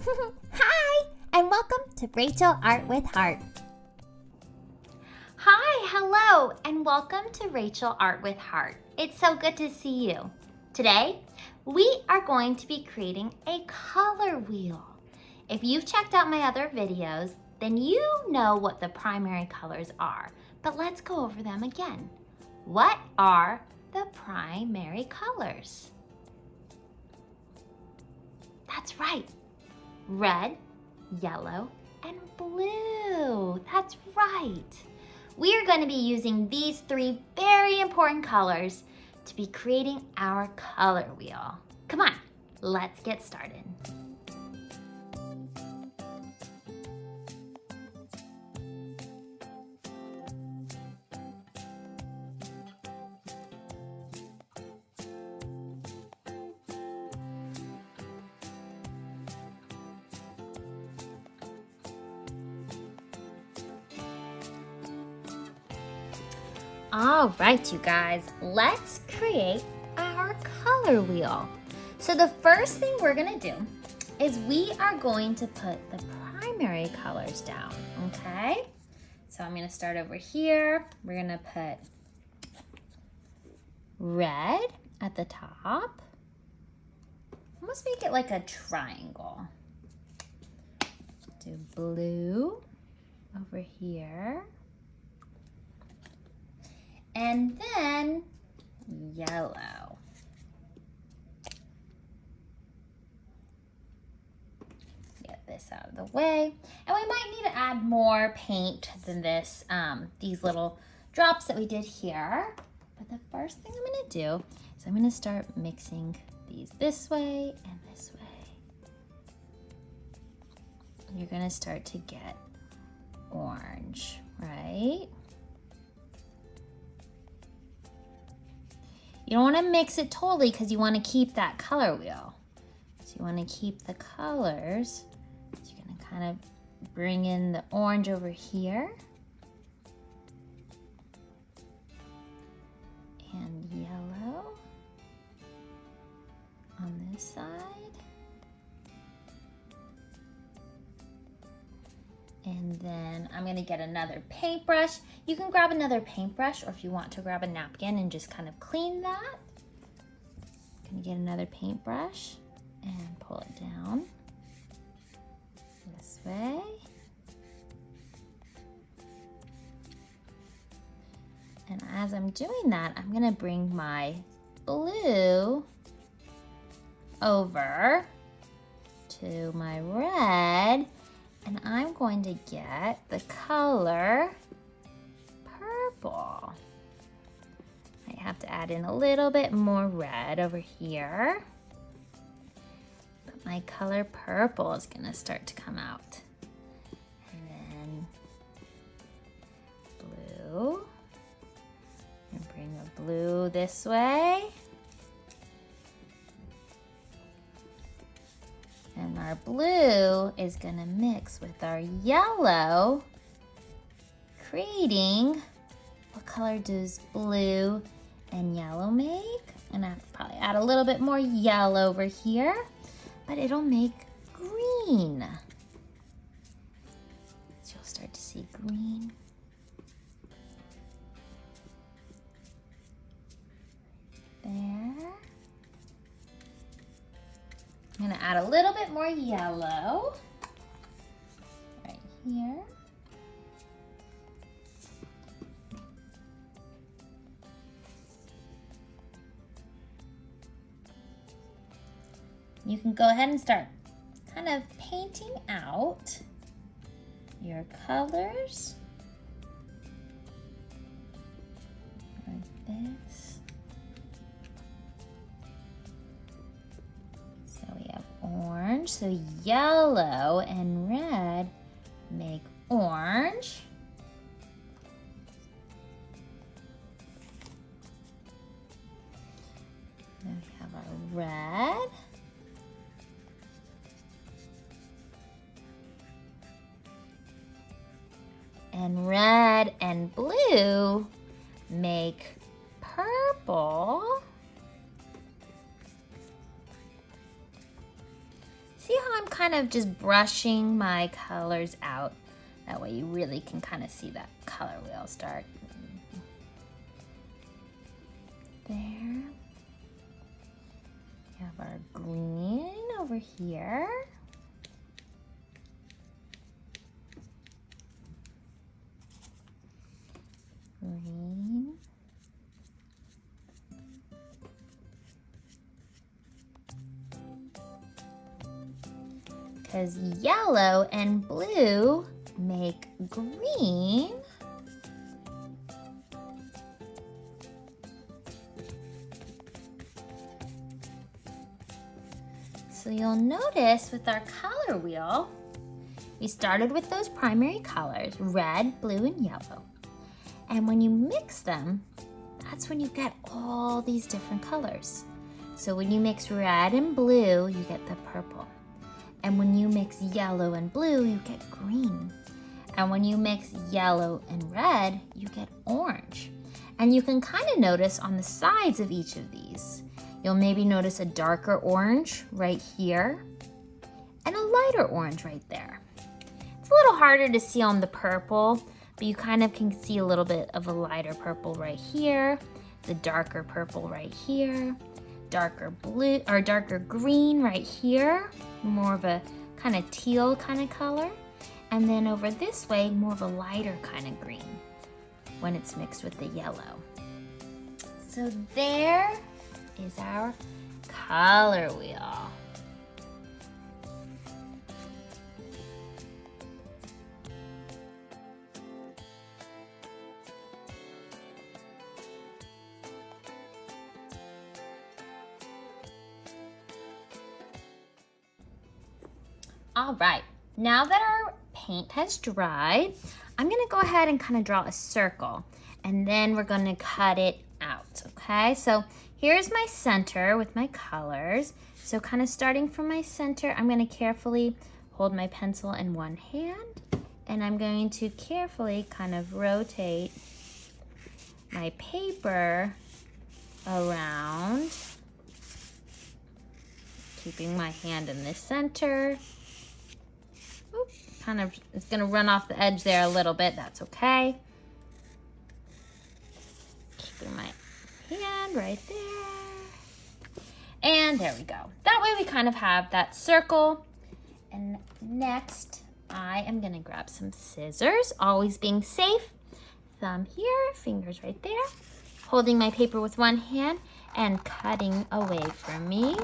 Hi, and welcome to Rachel Art with Heart. Hi, hello, and welcome to Rachel Art with Heart. It's so good to see you. Today, we are going to be creating a color wheel. If you've checked out my other videos, then you know what the primary colors are, but let's go over them again. What are the primary colors? That's right, red, yellow, and blue. That's right. We are going to be using these three very important colors to be creating our color wheel. Come on, let's get started. All right, you guys, let's create our color wheel. So the first thing we're gonna do is we are going to put the primary colors down, okay? So I'm gonna start over here. We're gonna put red at the top. Almost make it like a triangle. Do blue over here. And then yellow. Get this out of the way. And we might need to add more paint than this, these little drops that we did here. But the first thing I'm gonna do is I'm gonna start mixing these this way and this way. You're gonna start to get orange, right? You don't want to mix it totally because you want to keep that color wheel. So you want to keep the colors. So you're going to kind of bring in the orange over here. And yellow on this side. And then I'm gonna get another paintbrush. You can grab another paintbrush, or if you want to grab a napkin and just kind of clean that. Gonna get another paintbrush and pull it down this way. And as I'm doing that, I'm gonna bring my blue over to my red. And I'm going to get the color purple. I have to add in a little bit more red over here. But my color purple is gonna start to come out. And then blue. And bring the blue this way. And our blue is gonna mix with our yellow, creating, what color does blue and yellow make? And I have to probably add a little bit more yellow over here, but it'll make green. So you'll start to see green. There. I'm gonna add a little bit more yellow right here. You can go ahead and start kind of painting out your colors like this. Orange, so yellow and red make orange. Then we have our red. And red and blue make purple. See how I'm kind of just brushing my colors out. That way you really can kind of see that color wheel start. There. We have our green over here. Green. Because yellow and blue make green. So you'll notice with our color wheel, we started with those primary colors, red, blue, and yellow. And when you mix them, that's when you get all these different colors. So when you mix red and blue, you get the purple. And when you mix yellow and blue, you get green. And when you mix yellow and red, you get orange. And you can kind of notice on the sides of each of these, you'll maybe notice a darker orange right here and a lighter orange right there. It's a little harder to see on the purple, but you kind of can see a little bit of a lighter purple right here, the darker purple right here, darker blue or darker green right here, more of a kind of teal kind of color. And then over this way, more of a lighter kind of green when it's mixed with the yellow. So there is our color wheel. All right, now that our paint has dried, I'm gonna go ahead and kind of draw a circle, and then we're gonna cut it out, okay? So here's my center with my colors. So kind of starting from my center, I'm gonna carefully hold my pencil in one hand, and I'm going to carefully kind of rotate my paper around, keeping my hand in the center. Oop, kind of, it's gonna run off the edge there a little bit, that's okay. Keeping my hand right there. And there we go. That way we kind of have that circle. And next, I am gonna grab some scissors, always being safe. Thumb here, fingers right there. Holding my paper with one hand and cutting away from me.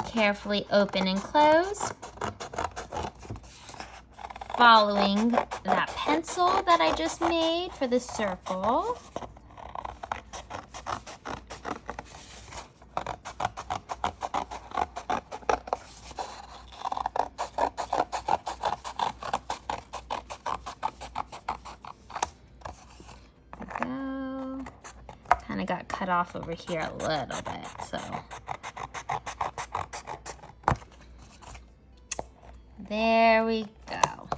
Carefully open and close. Following that pencil that I just made for the circle. Kind of got cut off over here a little bit, so. There we go.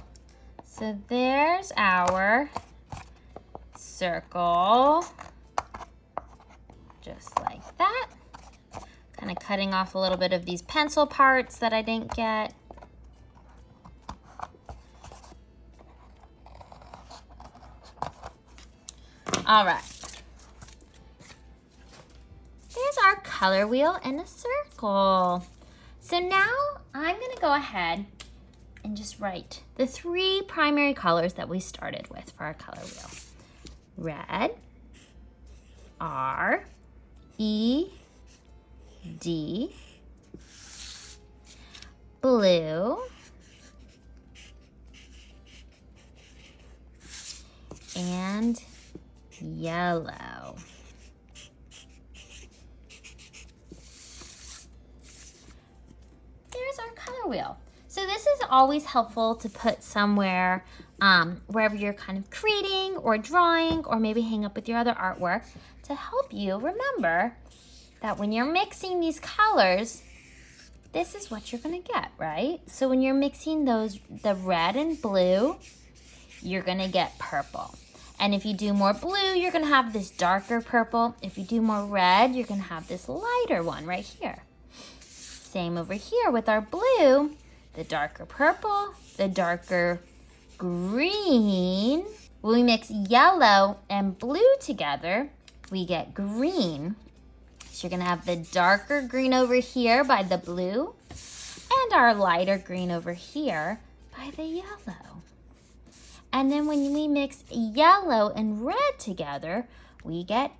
So there's our circle, just like that. Kind of cutting off a little bit of these pencil parts that I didn't get. All right. There's our color wheel in a circle. So now I'm gonna go ahead and just write the 3 primary colors that we started with for our color wheel. Red, R, E, D, blue, and yellow. There's our color wheel. So this is always helpful to put somewhere wherever you're kind of creating or drawing, or maybe hang up with your other artwork, to help you remember that when you're mixing these colors, this is what you're gonna get, right? So when you're mixing the red and blue, you're gonna get purple. And if you do more blue, you're gonna have this darker purple. If you do more red, you're gonna have this lighter one right here. Same over here with our blue. the darker purple, the darker green. When we mix yellow and blue together, we get green. So you're gonna have the darker green over here by the blue and our lighter green over here by the yellow. And then when we mix yellow and red together, we get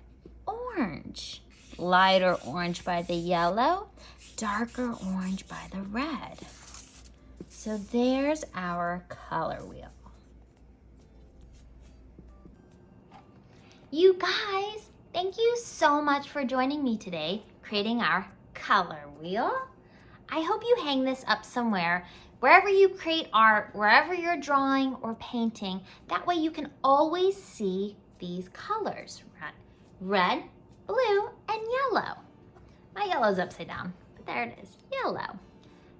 orange. Lighter orange by the yellow, darker orange by the red. So there's our color wheel. You guys, thank you so much for joining me today, creating our color wheel. I hope you hang this up somewhere, wherever you create art, wherever you're drawing or painting. That way you can always see these colors, red, blue, and yellow. My yellow's upside down, but there it is, yellow.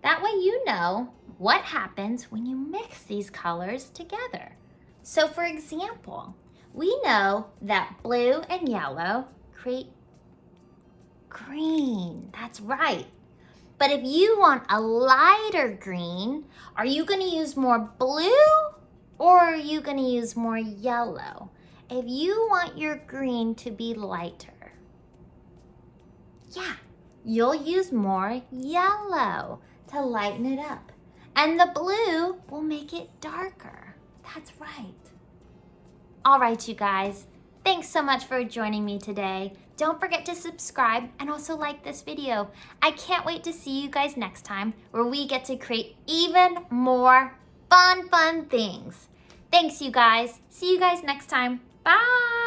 That way you know what happens when you mix these colors together. So for example, we know that blue and yellow create green. That's right. But if you want a lighter green, are you going to use more blue or are you going to use more yellow? If you want your green to be lighter, yeah, you'll use more yellow to lighten it up. And the blue will make it darker. That's right. All right, you guys, thanks so much for joining me today. Don't forget to subscribe and also like this video. I can't wait to see you guys next time where we get to create even more fun things. Thanks, you guys. See you guys next time. Bye.